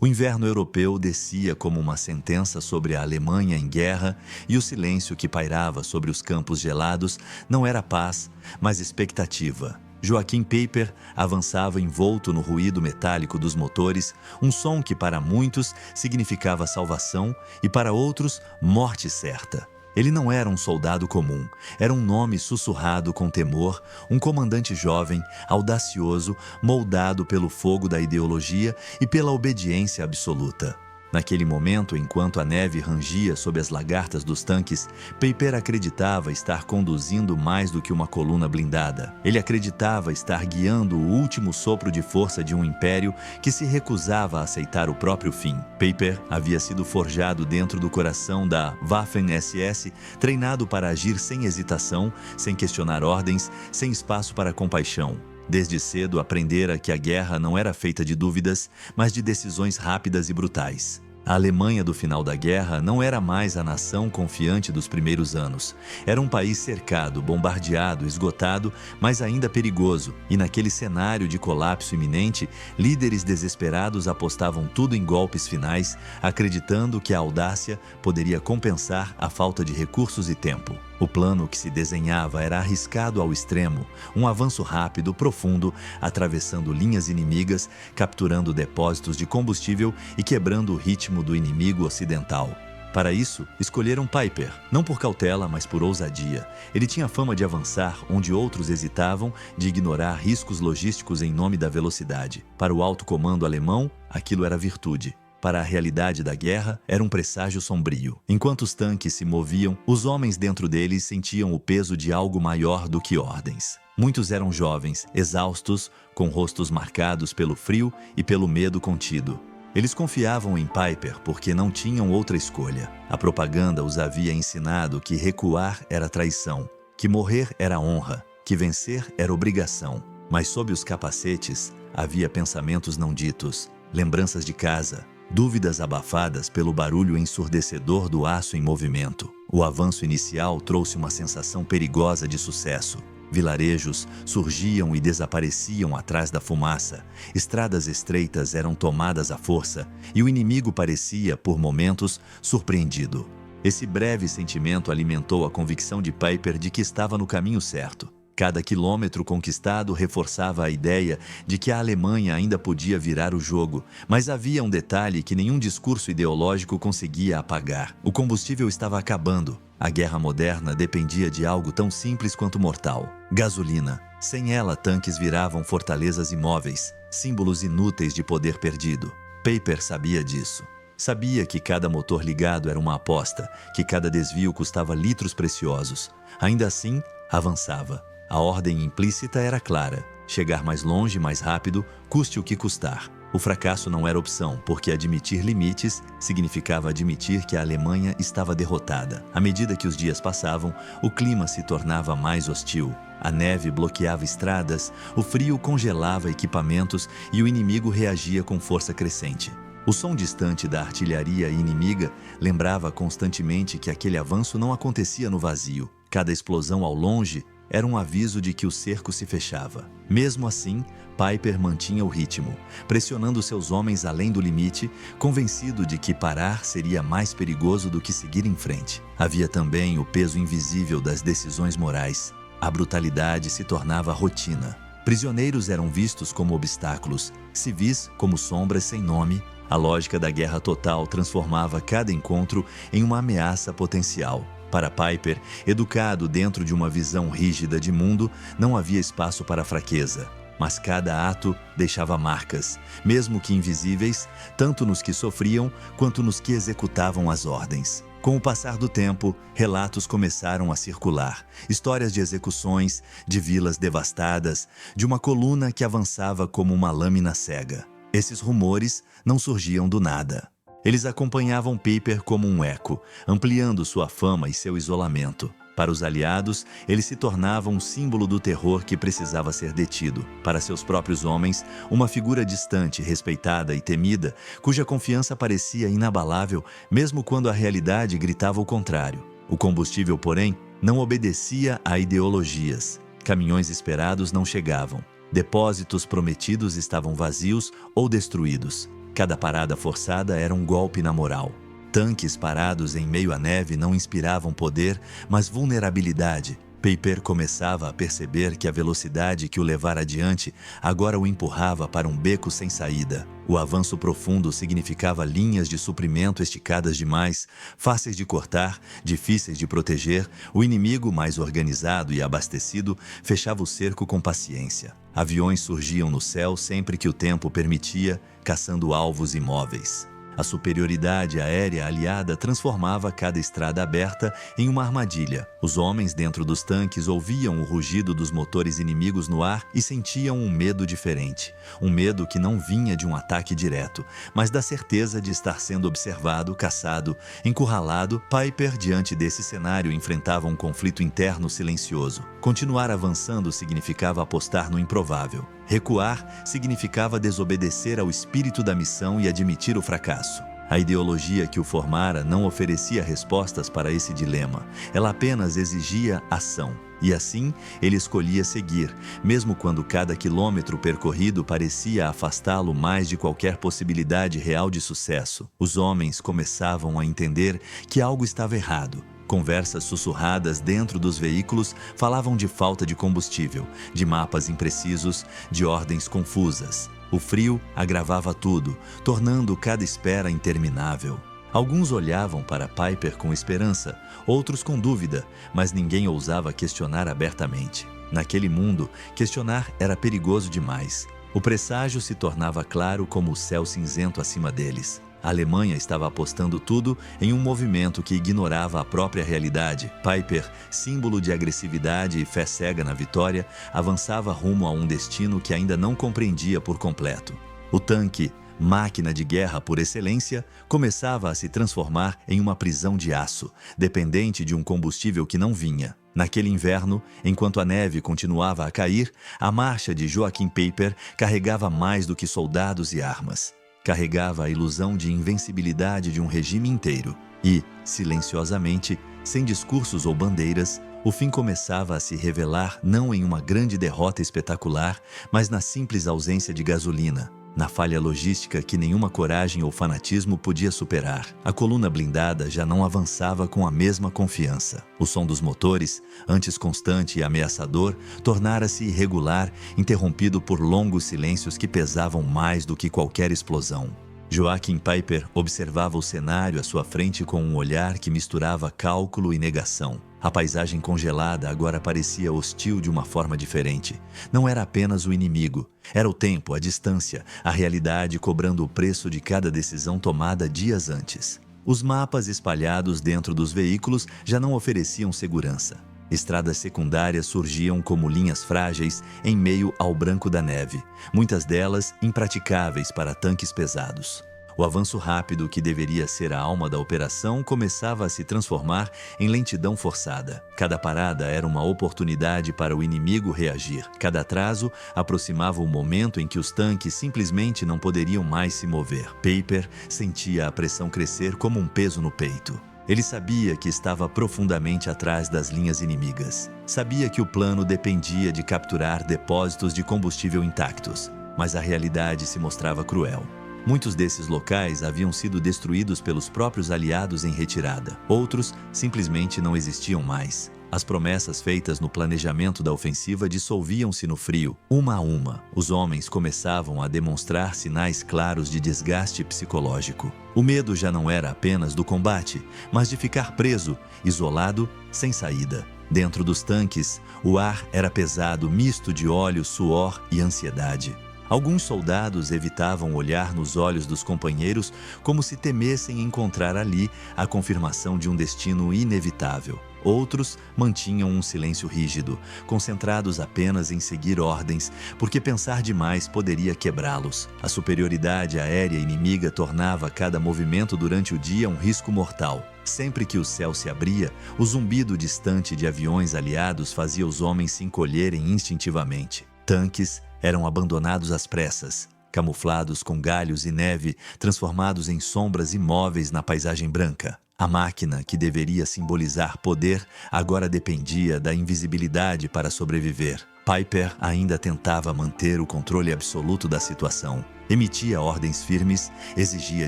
O inverno europeu descia como uma sentença sobre a Alemanha em guerra, e o silêncio que pairava sobre os campos gelados não era paz, mas expectativa. Joaquim Peiper avançava envolto no ruído metálico dos motores, um som que para muitos significava salvação e para outros morte certa. Ele não era um soldado comum, era um nome sussurrado com temor, um comandante jovem, audacioso, moldado pelo fogo da ideologia e pela obediência absoluta. Naquele momento, enquanto a neve rangia sob as lagartas dos tanques, Peiper acreditava estar conduzindo mais do que uma coluna blindada. Ele acreditava estar guiando o último sopro de força de um império que se recusava a aceitar o próprio fim. Peiper havia sido forjado dentro do coração da Waffen-SS, treinado para agir sem hesitação, sem questionar ordens, sem espaço para compaixão. Desde cedo aprendera que a guerra não era feita de dúvidas, mas de decisões rápidas e brutais. A Alemanha do final da guerra não era mais a nação confiante dos primeiros anos. Era um país cercado, bombardeado, esgotado, mas ainda perigoso. E naquele cenário de colapso iminente, líderes desesperados apostavam tudo em golpes finais, acreditando que a audácia poderia compensar a falta de recursos e tempo. O plano que se desenhava era arriscado ao extremo, um avanço rápido, profundo, atravessando linhas inimigas, capturando depósitos de combustível e quebrando o ritmo do inimigo ocidental. Para isso, escolheram Peiper, não por cautela, mas por ousadia. Ele tinha fama de avançar onde outros hesitavam, de ignorar riscos logísticos em nome da velocidade. Para o alto comando alemão, aquilo era virtude. Para a realidade da guerra, era um presságio sombrio. Enquanto os tanques se moviam, os homens dentro deles sentiam o peso de algo maior do que ordens. Muitos eram jovens, exaustos, com rostos marcados pelo frio e pelo medo contido. Eles confiavam em Peiper porque não tinham outra escolha. A propaganda os havia ensinado que recuar era traição, que morrer era honra, que vencer era obrigação. Mas sob os capacetes havia pensamentos não ditos, lembranças de casa, dúvidas abafadas pelo barulho ensurdecedor do aço em movimento. O avanço inicial trouxe uma sensação perigosa de sucesso. Vilarejos surgiam e desapareciam atrás da fumaça. Estradas estreitas eram tomadas à força e o inimigo parecia, por momentos, surpreendido. Esse breve sentimento alimentou a convicção de Peiper de que estava no caminho certo. Cada quilômetro conquistado reforçava a ideia de que a Alemanha ainda podia virar o jogo, mas havia um detalhe que nenhum discurso ideológico conseguia apagar. O combustível estava acabando. A guerra moderna dependia de algo tão simples quanto mortal: gasolina. Sem ela, tanques viravam fortalezas imóveis, símbolos inúteis de poder perdido. Peiper sabia disso. Sabia que cada motor ligado era uma aposta, que cada desvio custava litros preciosos. Ainda assim, avançava. A ordem implícita era clara: chegar mais longe, mais rápido, custe o que custar. O fracasso não era opção, porque admitir limites significava admitir que a Alemanha estava derrotada. À medida que os dias passavam, o clima se tornava mais hostil. A neve bloqueava estradas, o frio congelava equipamentos e o inimigo reagia com força crescente. O som distante da artilharia inimiga lembrava constantemente que aquele avanço não acontecia no vazio. Cada explosão ao longe era um aviso de que o cerco se fechava. Mesmo assim, Peiper mantinha o ritmo, pressionando seus homens além do limite, convencido de que parar seria mais perigoso do que seguir em frente. Havia também o peso invisível das decisões morais. A brutalidade se tornava rotina. Prisioneiros eram vistos como obstáculos, civis como sombras sem nome. A lógica da guerra total transformava cada encontro em uma ameaça potencial. Para Peiper, educado dentro de uma visão rígida de mundo, não havia espaço para fraqueza. Mas cada ato deixava marcas, mesmo que invisíveis, tanto nos que sofriam quanto nos que executavam as ordens. Com o passar do tempo, relatos começaram a circular. Histórias de execuções, de vilas devastadas, de uma coluna que avançava como uma lâmina cega. Esses rumores não surgiam do nada. Eles acompanhavam Peiper como um eco, ampliando sua fama e seu isolamento. Para os aliados, ele se tornava um símbolo do terror que precisava ser detido. Para seus próprios homens, uma figura distante, respeitada e temida, cuja confiança parecia inabalável, mesmo quando a realidade gritava o contrário. O combustível, porém, não obedecia a ideologias. Caminhões esperados não chegavam. Depósitos prometidos estavam vazios ou destruídos. Cada parada forçada era um golpe na moral. Tanques parados em meio à neve não inspiravam poder, mas vulnerabilidade. Peiper começava a perceber que a velocidade que o levara adiante agora o empurrava para um beco sem saída. O avanço profundo significava linhas de suprimento esticadas demais, fáceis de cortar, difíceis de proteger. O inimigo, mais organizado e abastecido, fechava o cerco com paciência. Aviões surgiam no céu sempre que o tempo permitia, caçando alvos imóveis. A superioridade aérea aliada transformava cada estrada aberta em uma armadilha. Os homens dentro dos tanques ouviam o rugido dos motores inimigos no ar e sentiam um medo diferente. Um medo que não vinha de um ataque direto, mas da certeza de estar sendo observado, caçado, encurralado. Peiper, diante desse cenário, enfrentava um conflito interno silencioso. Continuar avançando significava apostar no improvável. Recuar significava desobedecer ao espírito da missão e admitir o fracasso. A ideologia que o formara não oferecia respostas para esse dilema. Ela apenas exigia ação. E assim, ele escolhia seguir, mesmo quando cada quilômetro percorrido parecia afastá-lo mais de qualquer possibilidade real de sucesso. Os homens começavam a entender que algo estava errado. Conversas sussurradas dentro dos veículos falavam de falta de combustível, de mapas imprecisos, de ordens confusas. O frio agravava tudo, tornando cada espera interminável. Alguns olhavam para Peiper com esperança, outros com dúvida, mas ninguém ousava questionar abertamente. Naquele mundo, questionar era perigoso demais. O presságio se tornava claro como o céu cinzento acima deles. A Alemanha estava apostando tudo em um movimento que ignorava a própria realidade. Peiper, símbolo de agressividade e fé cega na vitória, avançava rumo a um destino que ainda não compreendia por completo. O tanque, máquina de guerra por excelência, começava a se transformar em uma prisão de aço, dependente de um combustível que não vinha. Naquele inverno, enquanto a neve continuava a cair, a marcha de Joachim Peiper carregava mais do que soldados e armas. Carregava a ilusão de invencibilidade de um regime inteiro. E, silenciosamente, sem discursos ou bandeiras, o fim começava a se revelar não em uma grande derrota espetacular, mas na simples ausência de gasolina, na falha logística que nenhuma coragem ou fanatismo podia superar. A coluna blindada já não avançava com a mesma confiança. O som dos motores, antes constante e ameaçador, tornara-se irregular, interrompido por longos silêncios que pesavam mais do que qualquer explosão. Joachim Peiper observava o cenário à sua frente com um olhar que misturava cálculo e negação. A paisagem congelada agora parecia hostil de uma forma diferente. Não era apenas o inimigo. Era o tempo, a distância, a realidade cobrando o preço de cada decisão tomada dias antes. Os mapas espalhados dentro dos veículos já não ofereciam segurança. Estradas secundárias surgiam como linhas frágeis em meio ao branco da neve, muitas delas impraticáveis para tanques pesados. O avanço rápido, que deveria ser a alma da operação, começava a se transformar em lentidão forçada. Cada parada era uma oportunidade para o inimigo reagir. Cada atraso aproximava o momento em que os tanques simplesmente não poderiam mais se mover. Peiper sentia a pressão crescer como um peso no peito. Ele sabia que estava profundamente atrás das linhas inimigas. Sabia que o plano dependia de capturar depósitos de combustível intactos, mas a realidade se mostrava cruel. Muitos desses locais haviam sido destruídos pelos próprios aliados em retirada. Outros simplesmente não existiam mais. As promessas feitas no planejamento da ofensiva dissolviam-se no frio, uma a uma. Os homens começavam a demonstrar sinais claros de desgaste psicológico. O medo já não era apenas do combate, mas de ficar preso, isolado, sem saída. Dentro dos tanques, o ar era pesado, misto de óleo, suor e ansiedade. Alguns soldados evitavam olhar nos olhos dos companheiros como se temessem encontrar ali a confirmação de um destino inevitável. Outros mantinham um silêncio rígido, concentrados apenas em seguir ordens, porque pensar demais poderia quebrá-los. A superioridade aérea inimiga tornava cada movimento durante o dia um risco mortal. Sempre que o céu se abria, o zumbido distante de aviões aliados fazia os homens se encolherem instintivamente. Tanques eram abandonados às pressas. camuflados com galhos e neve, transformados em sombras imóveis na paisagem branca. A máquina, que deveria simbolizar poder, agora dependia da invisibilidade para sobreviver. Piper ainda tentava manter o controle absoluto da situação. Emitia ordens firmes, exigia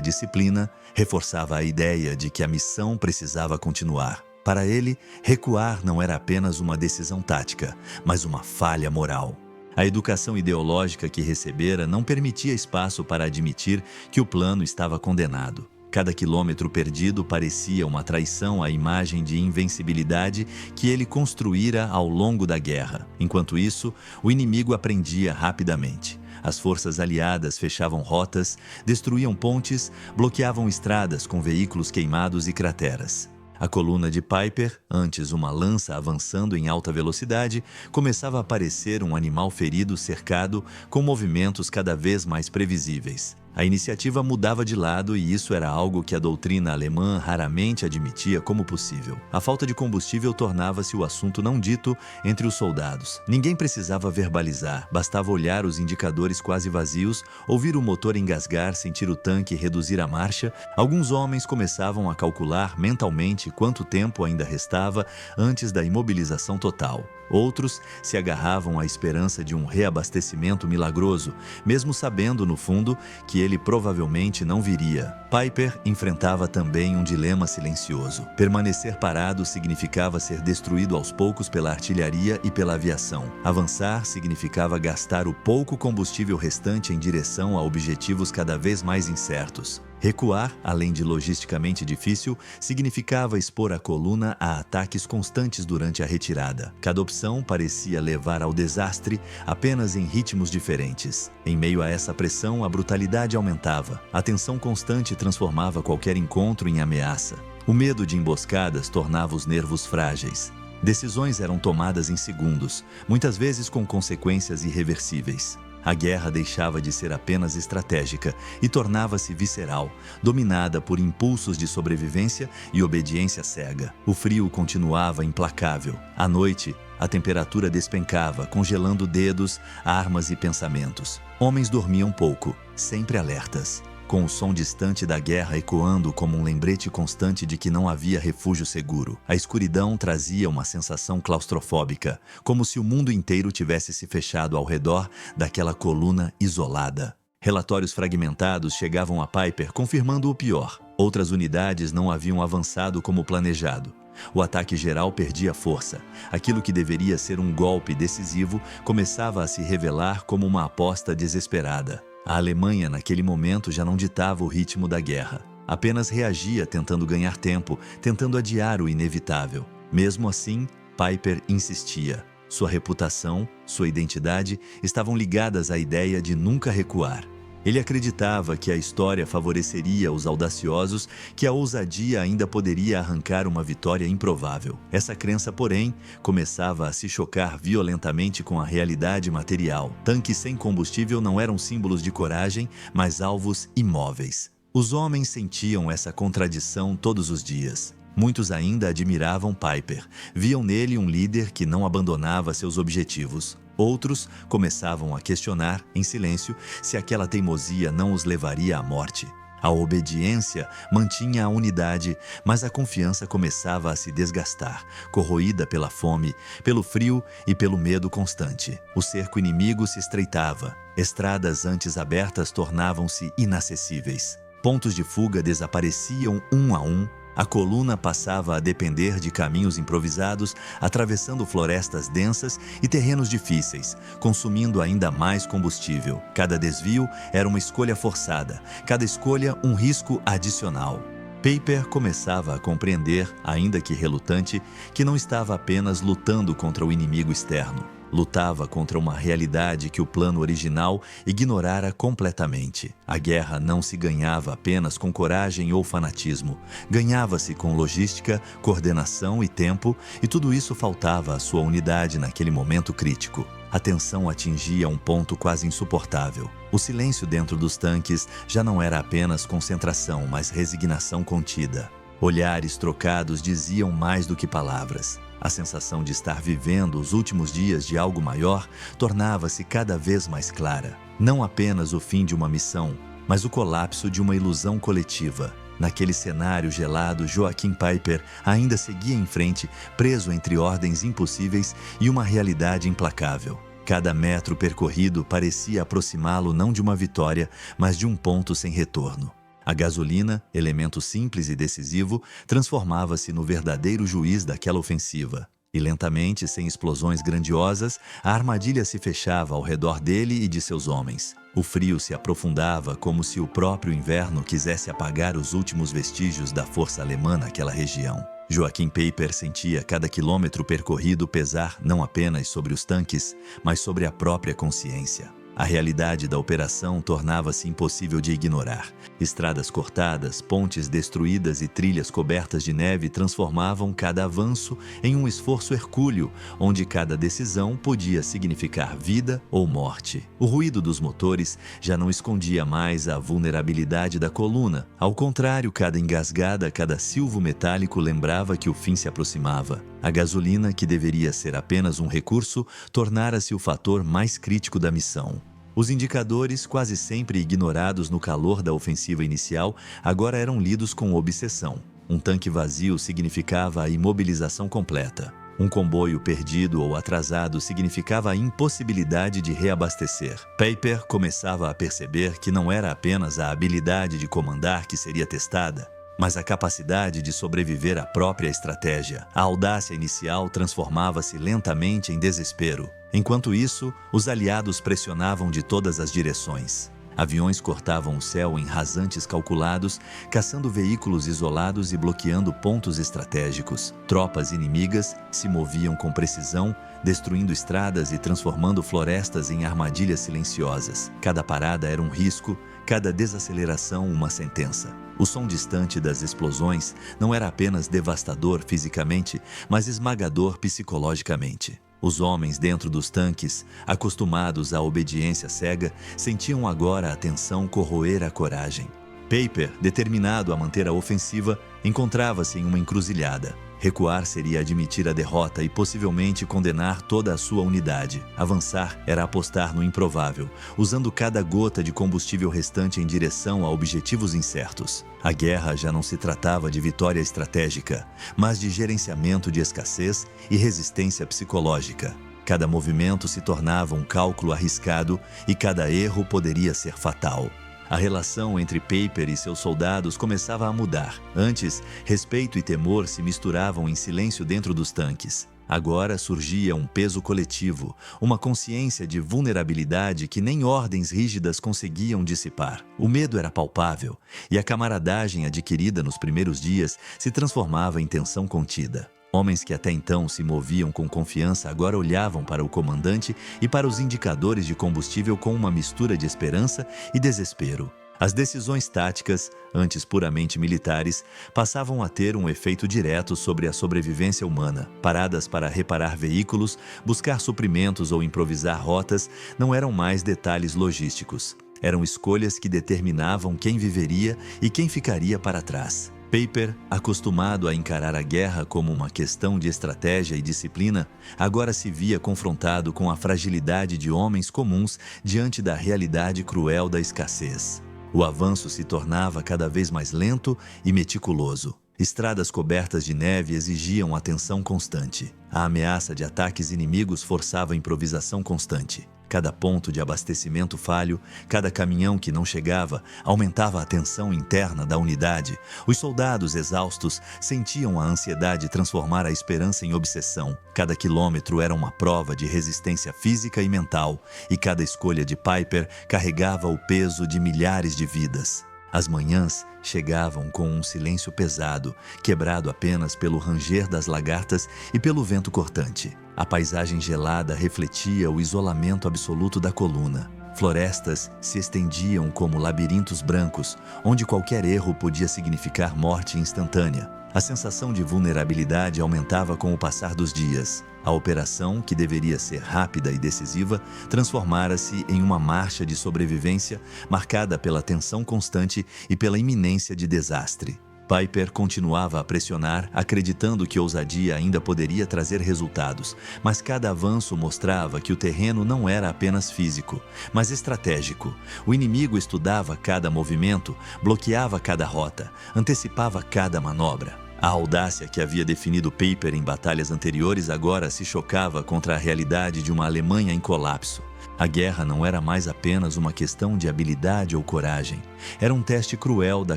disciplina, reforçava a ideia de que a missão precisava continuar. Para ele, recuar não era apenas uma decisão tática, mas uma falha moral. A educação ideológica que recebera não permitia espaço para admitir que o plano estava condenado. Cada quilômetro perdido parecia uma traição à imagem de invencibilidade que ele construíra ao longo da guerra. Enquanto isso, o inimigo aprendia rapidamente. As forças aliadas fechavam rotas, destruíam pontes, bloqueavam estradas com veículos queimados e crateras. A coluna de Piper, antes uma lança avançando em alta velocidade, começava a parecer um animal ferido cercado com movimentos cada vez mais previsíveis. A iniciativa mudava de lado e isso era algo que a doutrina alemã raramente admitia como possível. A falta de combustível tornava-se o assunto não dito entre os soldados. Ninguém precisava verbalizar, bastava olhar os indicadores quase vazios, ouvir o motor engasgar, sentir o tanque reduzir a marcha. Alguns homens começavam a calcular mentalmente quanto tempo ainda restava antes da imobilização total. Outros se agarravam à esperança de um reabastecimento milagroso, mesmo sabendo, no fundo, que ele provavelmente não viria. Piper enfrentava também um dilema silencioso. Permanecer parado significava ser destruído aos poucos pela artilharia e pela aviação. Avançar significava gastar o pouco combustível restante em direção a objetivos cada vez mais incertos. Recuar, além de logisticamente difícil, significava expor a coluna a ataques constantes durante a retirada. Cada opção parecia levar ao desastre, apenas em ritmos diferentes. Em meio a essa pressão, a brutalidade aumentava. A tensão constante transformava qualquer encontro em ameaça. O medo de emboscadas tornava os nervos frágeis. Decisões eram tomadas em segundos, muitas vezes com consequências irreversíveis. A guerra deixava de ser apenas estratégica e tornava-se visceral, dominada por impulsos de sobrevivência e obediência cega. O frio continuava implacável. À noite, a temperatura despencava, congelando dedos, armas e pensamentos. Homens dormiam pouco, sempre alertas, com o som distante da guerra ecoando como um lembrete constante de que não havia refúgio seguro. A escuridão trazia uma sensação claustrofóbica, como se o mundo inteiro tivesse se fechado ao redor daquela coluna isolada. Relatórios fragmentados chegavam a Piper confirmando o pior. Outras unidades não haviam avançado como planejado. O ataque geral perdia força. Aquilo que deveria ser um golpe decisivo começava a se revelar como uma aposta desesperada. A Alemanha, naquele momento, já não ditava o ritmo da guerra. Apenas reagia tentando ganhar tempo, tentando adiar o inevitável. Mesmo assim, Piper insistia. Sua reputação, sua identidade estavam ligadas à ideia de nunca recuar. Ele acreditava que a história favoreceria os audaciosos, que a ousadia ainda poderia arrancar uma vitória improvável. Essa crença, porém, começava a se chocar violentamente com a realidade material. Tanques sem combustível não eram símbolos de coragem, mas alvos imóveis. Os homens sentiam essa contradição todos os dias. Muitos ainda admiravam Piper, viam nele um líder que não abandonava seus objetivos. Outros começavam a questionar, em silêncio, se aquela teimosia não os levaria à morte. A obediência mantinha a unidade, mas a confiança começava a se desgastar, corroída pela fome, pelo frio e pelo medo constante. O cerco inimigo se estreitava. Estradas antes abertas tornavam-se inacessíveis. Pontos de fuga desapareciam um a um. A coluna passava a depender de caminhos improvisados, atravessando florestas densas e terrenos difíceis, consumindo ainda mais combustível. Cada desvio era uma escolha forçada, cada escolha um risco adicional. Piper começava a compreender, ainda que relutante, que não estava apenas lutando contra o inimigo externo. Lutava contra uma realidade que o plano original ignorara completamente. A guerra não se ganhava apenas com coragem ou fanatismo. Ganhava-se com logística, coordenação e tempo, e tudo isso faltava à sua unidade naquele momento crítico. A tensão atingia um ponto quase insuportável. O silêncio dentro dos tanques já não era apenas concentração, mas resignação contida. Olhares trocados diziam mais do que palavras. A sensação de estar vivendo os últimos dias de algo maior tornava-se cada vez mais clara. Não apenas o fim de uma missão, mas o colapso de uma ilusão coletiva. Naquele cenário gelado, Joaquim Peiper ainda seguia em frente, preso entre ordens impossíveis e uma realidade implacável. Cada metro percorrido parecia aproximá-lo não de uma vitória, mas de um ponto sem retorno. A gasolina, elemento simples e decisivo, transformava-se no verdadeiro juiz daquela ofensiva. E lentamente, sem explosões grandiosas, a armadilha se fechava ao redor dele e de seus homens. O frio se aprofundava como se o próprio inverno quisesse apagar os últimos vestígios da força alemã naquela região. Joaquim Peiper sentia cada quilômetro percorrido pesar não apenas sobre os tanques, mas sobre a própria consciência. A realidade da operação tornava-se impossível de ignorar. Estradas cortadas, pontes destruídas e trilhas cobertas de neve transformavam cada avanço em um esforço hercúleo, onde cada decisão podia significar vida ou morte. O ruído dos motores já não escondia mais a vulnerabilidade da coluna. Ao contrário, cada engasgada, cada silvo metálico lembrava que o fim se aproximava. A gasolina, que deveria ser apenas um recurso, tornara-se o fator mais crítico da missão. Os indicadores, quase sempre ignorados no calor da ofensiva inicial, agora eram lidos com obsessão. Um tanque vazio significava a imobilização completa. Um comboio perdido ou atrasado significava a impossibilidade de reabastecer. Peiper começava a perceber que não era apenas a habilidade de comandar que seria testada, mas a capacidade de sobreviver à própria estratégia. A audácia inicial transformava-se lentamente em desespero. Enquanto isso, os aliados pressionavam de todas as direções. Aviões cortavam o céu em rasantes calculados, caçando veículos isolados e bloqueando pontos estratégicos. Tropas inimigas se moviam com precisão, destruindo estradas e transformando florestas em armadilhas silenciosas. Cada parada era um risco, cada desaceleração uma sentença. O som distante das explosões não era apenas devastador fisicamente, mas esmagador psicologicamente. Os homens dentro dos tanques, acostumados à obediência cega, sentiam agora a tensão corroer a coragem. Peiper, determinado a manter a ofensiva, encontrava-se em uma encruzilhada. Recuar seria admitir a derrota e possivelmente condenar toda a sua unidade. Avançar era apostar no improvável, usando cada gota de combustível restante em direção a objetivos incertos. A guerra já não se tratava de vitória estratégica, mas de gerenciamento de escassez e resistência psicológica. Cada movimento se tornava um cálculo arriscado e cada erro poderia ser fatal. A relação entre Peiper e seus soldados começava a mudar. Antes, respeito e temor se misturavam em silêncio dentro dos tanques. Agora surgia um peso coletivo, uma consciência de vulnerabilidade que nem ordens rígidas conseguiam dissipar. O medo era palpável, e a camaradagem adquirida nos primeiros dias se transformava em tensão contida. Homens que até então se moviam com confiança agora olhavam para o comandante e para os indicadores de combustível com uma mistura de esperança e desespero. As decisões táticas, antes puramente militares, passavam a ter um efeito direto sobre a sobrevivência humana. Paradas para reparar veículos, buscar suprimentos ou improvisar rotas não eram mais detalhes logísticos. Eram escolhas que determinavam quem viveria e quem ficaria para trás. Peiper, acostumado a encarar a guerra como uma questão de estratégia e disciplina, agora se via confrontado com a fragilidade de homens comuns diante da realidade cruel da escassez. O avanço se tornava cada vez mais lento e meticuloso. Estradas cobertas de neve exigiam atenção constante. A ameaça de ataques inimigos forçava a improvisação constante. Cada ponto de abastecimento falho, cada caminhão que não chegava, aumentava a tensão interna da unidade. Os soldados exaustos sentiam a ansiedade transformar a esperança em obsessão. Cada quilômetro era uma prova de resistência física e mental, e cada escolha de Peiper carregava o peso de milhares de vidas. As manhãs chegavam com um silêncio pesado, quebrado apenas pelo ranger das lagartas e pelo vento cortante. A paisagem gelada refletia o isolamento absoluto da coluna. Florestas se estendiam como labirintos brancos, onde qualquer erro podia significar morte instantânea. A sensação de vulnerabilidade aumentava com o passar dos dias. A operação, que deveria ser rápida e decisiva, transformara-se em uma marcha de sobrevivência marcada pela tensão constante e pela iminência de desastre. Piper continuava a pressionar, acreditando que ousadia ainda poderia trazer resultados, mas cada avanço mostrava que o terreno não era apenas físico, mas estratégico. O inimigo estudava cada movimento, bloqueava cada rota, antecipava cada manobra. A audácia que havia definido Piper em batalhas anteriores agora se chocava contra a realidade de uma Alemanha em colapso. A guerra não era mais apenas uma questão de habilidade ou coragem. Era um teste cruel da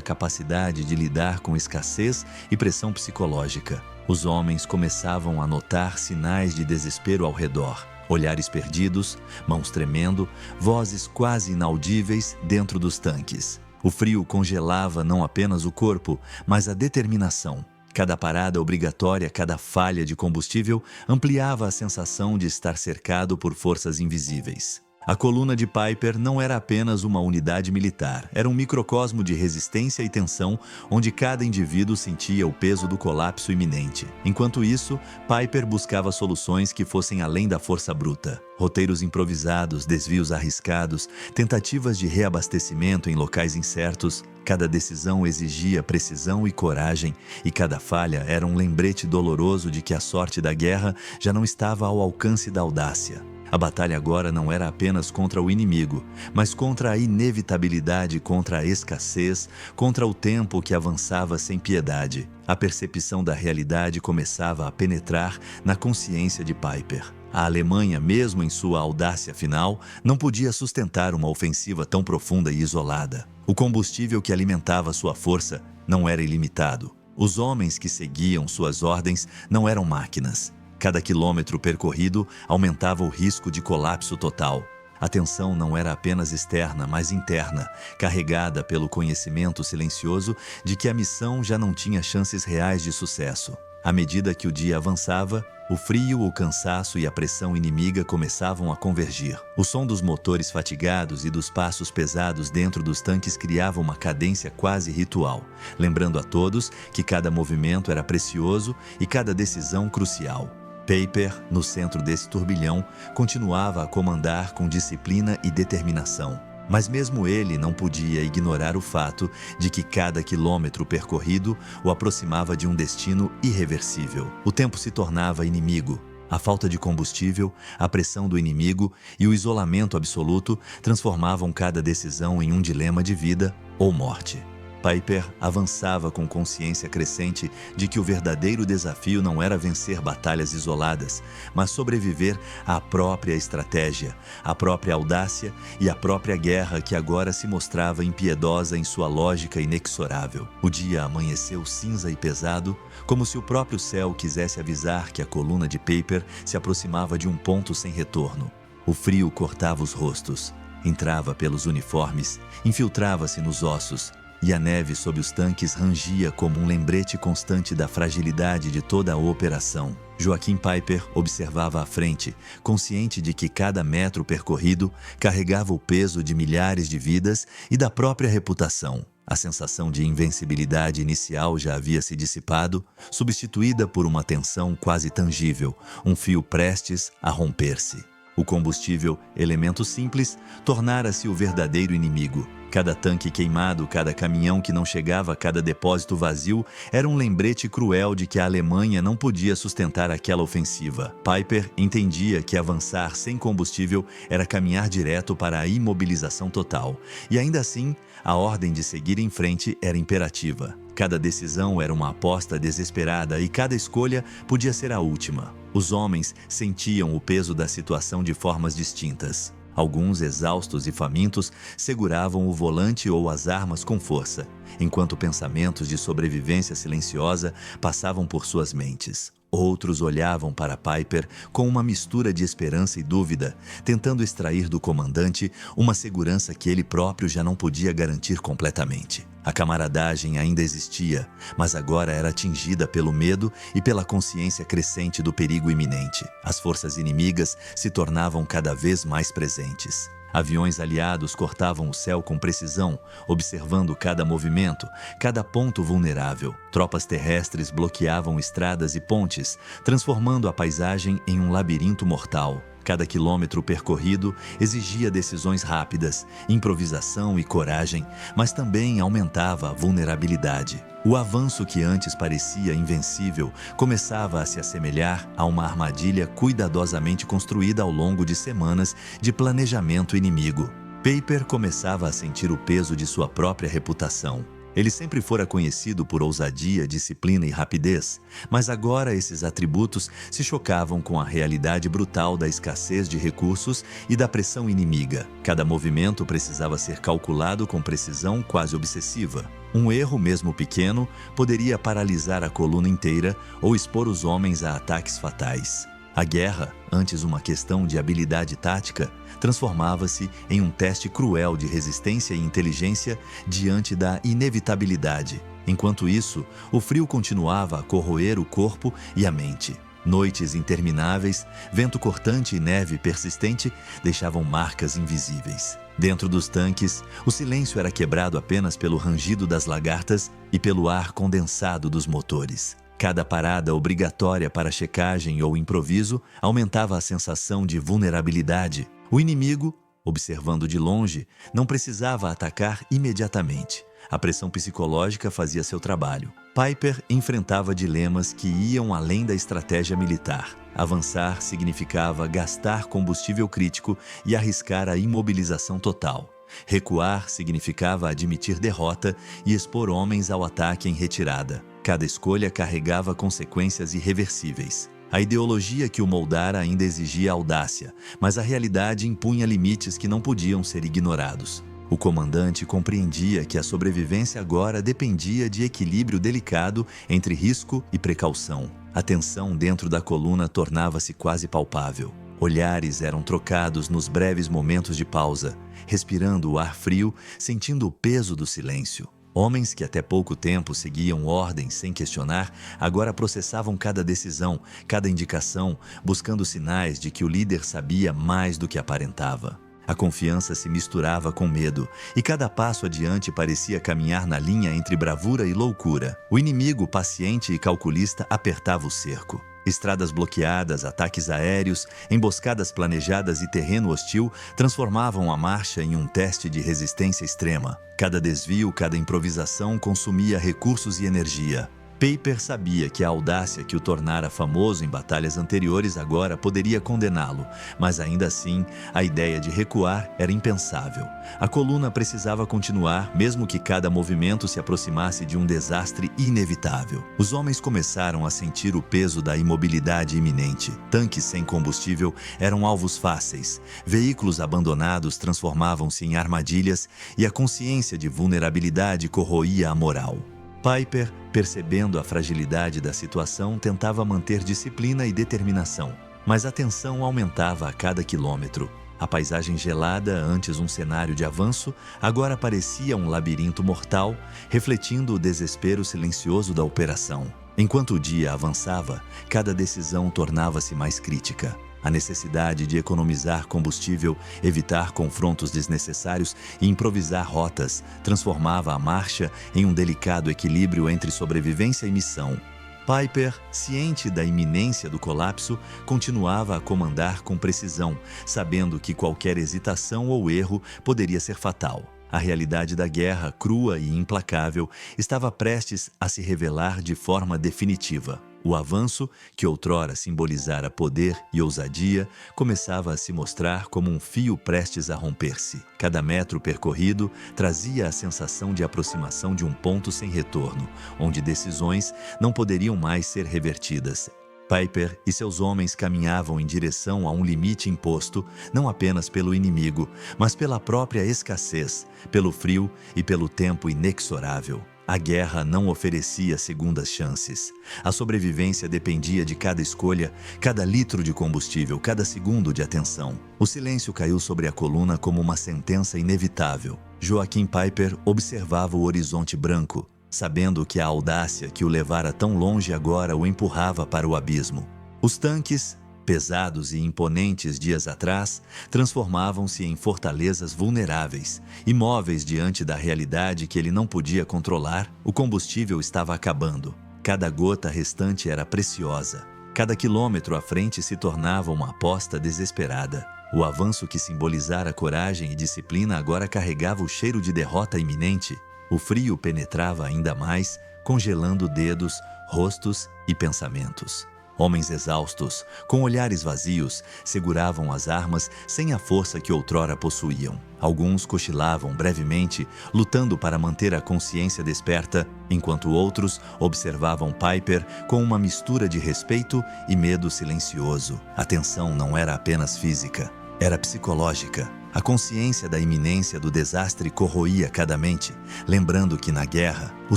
capacidade de lidar com escassez e pressão psicológica. Os homens começavam a notar sinais de desespero ao redor. Olhares perdidos, mãos tremendo, vozes quase inaudíveis dentro dos tanques. O frio congelava não apenas o corpo, mas a determinação. Cada parada obrigatória, cada falha de combustível ampliava a sensação de estar cercado por forças invisíveis. A coluna de Piper não era apenas uma unidade militar, era um microcosmo de resistência e tensão onde cada indivíduo sentia o peso do colapso iminente. Enquanto isso, Piper buscava soluções que fossem além da força bruta. Roteiros improvisados, desvios arriscados, tentativas de reabastecimento em locais incertos. Cada decisão exigia precisão e coragem, e cada falha era um lembrete doloroso de que a sorte da guerra já não estava ao alcance da audácia. A batalha agora não era apenas contra o inimigo, mas contra a inevitabilidade, contra a escassez, contra o tempo que avançava sem piedade. A percepção da realidade começava a penetrar na consciência de Piper. A Alemanha, mesmo em sua audácia final, não podia sustentar uma ofensiva tão profunda e isolada. O combustível que alimentava sua força não era ilimitado. Os homens que seguiam suas ordens não eram máquinas. Cada quilômetro percorrido aumentava o risco de colapso total. A tensão não era apenas externa, mas interna, carregada pelo conhecimento silencioso de que a missão já não tinha chances reais de sucesso. À medida que o dia avançava, o frio, o cansaço e a pressão inimiga começavam a convergir. O som dos motores fatigados e dos passos pesados dentro dos tanques criava uma cadência quase ritual, lembrando a todos que cada movimento era precioso e cada decisão crucial. Piper, no centro desse turbilhão, continuava a comandar com disciplina e determinação. Mas mesmo ele não podia ignorar o fato de que cada quilômetro percorrido o aproximava de um destino irreversível. O tempo se tornava inimigo. A falta de combustível, a pressão do inimigo e o isolamento absoluto transformavam cada decisão em um dilema de vida ou morte. Piper avançava com consciência crescente de que o verdadeiro desafio não era vencer batalhas isoladas, mas sobreviver à própria estratégia, à própria audácia e à própria guerra que agora se mostrava impiedosa em sua lógica inexorável. O dia amanheceu cinza e pesado, como se o próprio céu quisesse avisar que a coluna de Piper se aproximava de um ponto sem retorno. O frio cortava os rostos, entrava pelos uniformes, infiltrava-se nos ossos, e a neve sob os tanques rangia como um lembrete constante da fragilidade de toda a operação. Joaquim Piper observava à frente, consciente de que cada metro percorrido carregava o peso de milhares de vidas e da própria reputação. A sensação de invencibilidade inicial já havia se dissipado, substituída por uma tensão quase tangível, um fio prestes a romper-se. O combustível, elemento simples, tornara-se o verdadeiro inimigo. Cada tanque queimado, cada caminhão que não chegava, cada depósito vazio era um lembrete cruel de que a Alemanha não podia sustentar aquela ofensiva. Piper entendia que avançar sem combustível era caminhar direto para a imobilização total. E ainda assim, a ordem de seguir em frente era imperativa. Cada decisão era uma aposta desesperada e cada escolha podia ser a última. Os homens sentiam o peso da situação de formas distintas. Alguns, exaustos e famintos, seguravam o volante ou as armas com força, enquanto pensamentos de sobrevivência silenciosa passavam por suas mentes. Outros olhavam para Piper com uma mistura de esperança e dúvida, tentando extrair do comandante uma segurança que ele próprio já não podia garantir completamente. A camaradagem ainda existia, mas agora era atingida pelo medo e pela consciência crescente do perigo iminente. As forças inimigas se tornavam cada vez mais presentes. Aviões aliados cortavam o céu com precisão, observando cada movimento, cada ponto vulnerável. Tropas terrestres bloqueavam estradas e pontes, transformando a paisagem em um labirinto mortal. Cada quilômetro percorrido exigia decisões rápidas, improvisação e coragem, mas também aumentava a vulnerabilidade. O avanço que antes parecia invencível começava a se assemelhar a uma armadilha cuidadosamente construída ao longo de semanas de planejamento inimigo. Peiper começava a sentir o peso de sua própria reputação. Ele sempre fora conhecido por ousadia, disciplina e rapidez, mas agora esses atributos se chocavam com a realidade brutal da escassez de recursos e da pressão inimiga. Cada movimento precisava ser calculado com precisão quase obsessiva. Um erro, mesmo pequeno, poderia paralisar a coluna inteira ou expor os homens a ataques fatais. A guerra, antes uma questão de habilidade tática, transformava-se em um teste cruel de resistência e inteligência diante da inevitabilidade. Enquanto isso, o frio continuava a corroer o corpo e a mente. Noites intermináveis, vento cortante e neve persistente deixavam marcas invisíveis. Dentro dos tanques, o silêncio era quebrado apenas pelo rangido das lagartas e pelo ar condensado dos motores. Cada parada obrigatória para checagem ou improviso aumentava a sensação de vulnerabilidade. O inimigo, observando de longe, não precisava atacar imediatamente. A pressão psicológica fazia seu trabalho. Peiper enfrentava dilemas que iam além da estratégia militar. Avançar significava gastar combustível crítico e arriscar a imobilização total. Recuar significava admitir derrota e expor homens ao ataque em retirada. Cada escolha carregava consequências irreversíveis. A ideologia que o moldara ainda exigia audácia, mas a realidade impunha limites que não podiam ser ignorados. O comandante compreendia que a sobrevivência agora dependia de equilíbrio delicado entre risco e precaução. A tensão dentro da coluna tornava-se quase palpável. Olhares eram trocados nos breves momentos de pausa, respirando o ar frio, sentindo o peso do silêncio. Homens que até pouco tempo seguiam ordens sem questionar, agora processavam cada decisão, cada indicação, buscando sinais de que o líder sabia mais do que aparentava. A confiança se misturava com medo, e cada passo adiante parecia caminhar na linha entre bravura e loucura. O inimigo, paciente e calculista, apertava o cerco. Estradas bloqueadas, ataques aéreos, emboscadas planejadas e terreno hostil transformavam a marcha em um teste de resistência extrema. Cada desvio, cada improvisação consumia recursos e energia. Peiper sabia que a audácia que o tornara famoso em batalhas anteriores agora poderia condená-lo, mas ainda assim, a ideia de recuar era impensável. A coluna precisava continuar, mesmo que cada movimento se aproximasse de um desastre inevitável. Os homens começaram a sentir o peso da imobilidade iminente. Tanques sem combustível eram alvos fáceis. Veículos abandonados transformavam-se em armadilhas e a consciência de vulnerabilidade corroía a moral. Peiper, percebendo a fragilidade da situação, tentava manter disciplina e determinação, mas a tensão aumentava a cada quilômetro. A paisagem gelada, antes um cenário de avanço, agora parecia um labirinto mortal, refletindo o desespero silencioso da operação. Enquanto o dia avançava, cada decisão tornava-se mais crítica. A necessidade de economizar combustível, evitar confrontos desnecessários e improvisar rotas transformava a marcha em um delicado equilíbrio entre sobrevivência e missão. Peiper, ciente da iminência do colapso, continuava a comandar com precisão, sabendo que qualquer hesitação ou erro poderia ser fatal. A realidade da guerra, crua e implacável, estava prestes a se revelar de forma definitiva. O avanço, que outrora simbolizara poder e ousadia, começava a se mostrar como um fio prestes a romper-se. Cada metro percorrido trazia a sensação de aproximação de um ponto sem retorno, onde decisões não poderiam mais ser revertidas. Peiper e seus homens caminhavam em direção a um limite imposto, não apenas pelo inimigo, mas pela própria escassez, pelo frio e pelo tempo inexorável. A guerra não oferecia segundas chances. A sobrevivência dependia de cada escolha, cada litro de combustível, cada segundo de atenção. O silêncio caiu sobre a coluna como uma sentença inevitável. Joaquim Peiper observava o horizonte branco, sabendo que a audácia que o levara tão longe agora o empurrava para o abismo. Os tanques, pesados e imponentes dias atrás, transformavam-se em fortalezas vulneráveis, imóveis diante da realidade que ele não podia controlar. O combustível estava acabando. Cada gota restante era preciosa. Cada quilômetro à frente se tornava uma aposta desesperada. O avanço que simbolizara coragem e disciplina agora carregava o cheiro de derrota iminente. O frio penetrava ainda mais, congelando dedos, rostos e pensamentos. Homens exaustos, com olhares vazios, seguravam as armas sem a força que outrora possuíam. Alguns cochilavam brevemente, lutando para manter a consciência desperta, enquanto outros observavam Piper com uma mistura de respeito e medo silencioso. A tensão não era apenas física, era psicológica. A consciência da iminência do desastre corroía cada mente, lembrando que na guerra, o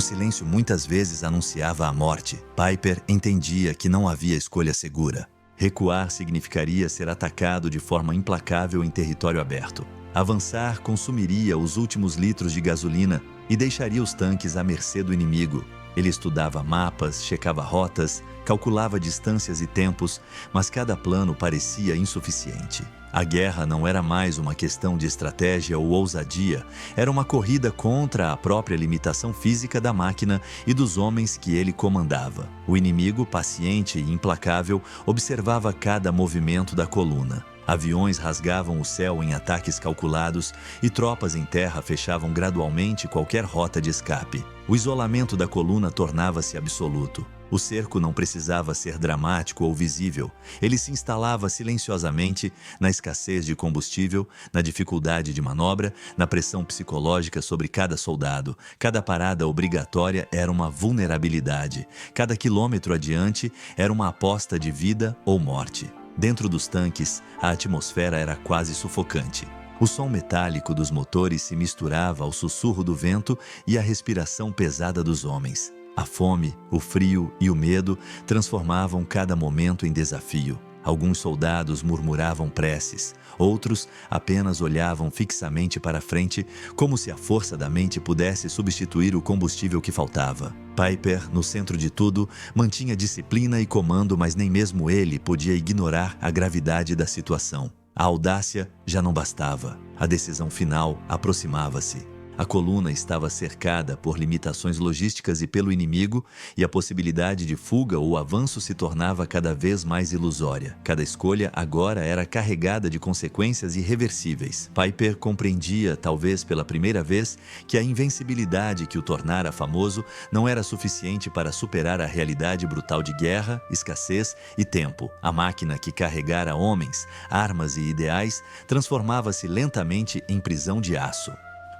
silêncio muitas vezes anunciava a morte. Piper entendia que não havia escolha segura. Recuar significaria ser atacado de forma implacável em território aberto. Avançar consumiria os últimos litros de gasolina e deixaria os tanques à mercê do inimigo. Ele estudava mapas, checava rotas, calculava distâncias e tempos, mas cada plano parecia insuficiente. A guerra não era mais uma questão de estratégia ou ousadia, era uma corrida contra a própria limitação física da máquina e dos homens que ele comandava. O inimigo, paciente e implacável, observava cada movimento da coluna. Aviões rasgavam o céu em ataques calculados e tropas em terra fechavam gradualmente qualquer rota de escape. O isolamento da coluna tornava-se absoluto. O cerco não precisava ser dramático ou visível. Ele se instalava silenciosamente na escassez de combustível, na dificuldade de manobra, na pressão psicológica sobre cada soldado. Cada parada obrigatória era uma vulnerabilidade. Cada quilômetro adiante era uma aposta de vida ou morte. Dentro dos tanques, a atmosfera era quase sufocante. O som metálico dos motores se misturava ao sussurro do vento e à respiração pesada dos homens. A fome, o frio e o medo transformavam cada momento em desafio. Alguns soldados murmuravam preces, outros apenas olhavam fixamente para frente, como se a força da mente pudesse substituir o combustível que faltava. Piper, no centro de tudo, mantinha disciplina e comando, mas nem mesmo ele podia ignorar a gravidade da situação. A audácia já não bastava. A decisão final aproximava-se. A coluna estava cercada por limitações logísticas e pelo inimigo, e a possibilidade de fuga ou avanço se tornava cada vez mais ilusória. Cada escolha agora era carregada de consequências irreversíveis. Piper compreendia, talvez pela primeira vez, que a invencibilidade que o tornara famoso não era suficiente para superar a realidade brutal de guerra, escassez e tempo. A máquina que carregara homens, armas e ideais transformava-se lentamente em prisão de aço.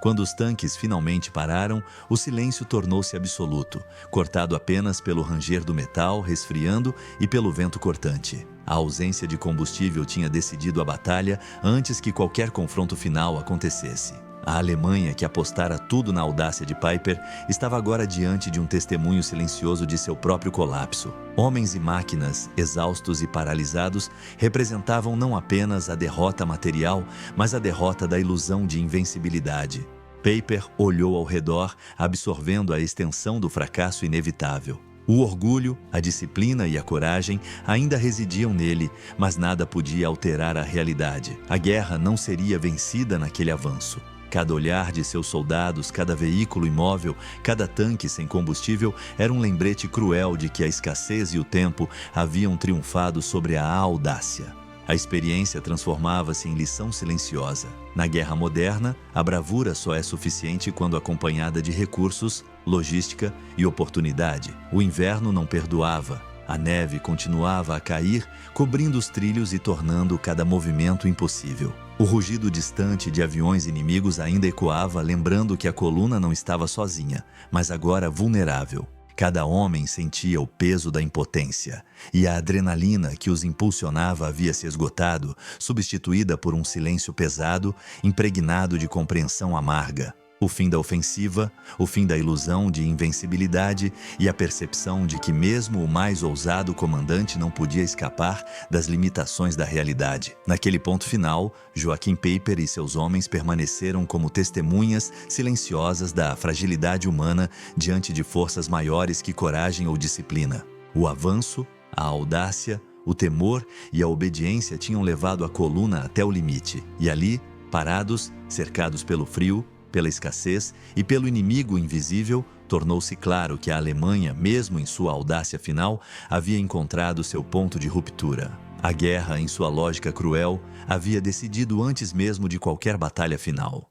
Quando os tanques finalmente pararam, o silêncio tornou-se absoluto, cortado apenas pelo ranger do metal resfriando e pelo vento cortante. A ausência de combustível tinha decidido a batalha antes que qualquer confronto final acontecesse. A Alemanha, que apostara tudo na audácia de Piper, estava agora diante de um testemunho silencioso de seu próprio colapso. Homens e máquinas, exaustos e paralisados, representavam não apenas a derrota material, mas a derrota da ilusão de invencibilidade. Piper olhou ao redor, absorvendo a extensão do fracasso inevitável. O orgulho, a disciplina e a coragem ainda residiam nele, mas nada podia alterar a realidade. A guerra não seria vencida naquele avanço. Cada olhar de seus soldados, cada veículo imóvel, cada tanque sem combustível era um lembrete cruel de que a escassez e o tempo haviam triunfado sobre a audácia. A experiência transformava-se em lição silenciosa. Na guerra moderna, a bravura só é suficiente quando acompanhada de recursos, logística e oportunidade. O inverno não perdoava. A neve continuava a cair, cobrindo os trilhos e tornando cada movimento impossível. O rugido distante de aviões inimigos ainda ecoava, lembrando que a coluna não estava sozinha, mas agora vulnerável. Cada homem sentia o peso da impotência, e a adrenalina que os impulsionava havia se esgotado, substituída por um silêncio pesado, impregnado de compreensão amarga. O fim da ofensiva, o fim da ilusão de invencibilidade e a percepção de que mesmo o mais ousado comandante não podia escapar das limitações da realidade. Naquele ponto final, Joachim Piper e seus homens permaneceram como testemunhas silenciosas da fragilidade humana diante de forças maiores que coragem ou disciplina. O avanço, a audácia, o temor e a obediência tinham levado a coluna até o limite. E ali, parados, cercados pelo frio, pela escassez e pelo inimigo invisível, tornou-se claro que a Alemanha, mesmo em sua audácia final, havia encontrado seu ponto de ruptura. A guerra, em sua lógica cruel, havia decidido antes mesmo de qualquer batalha final.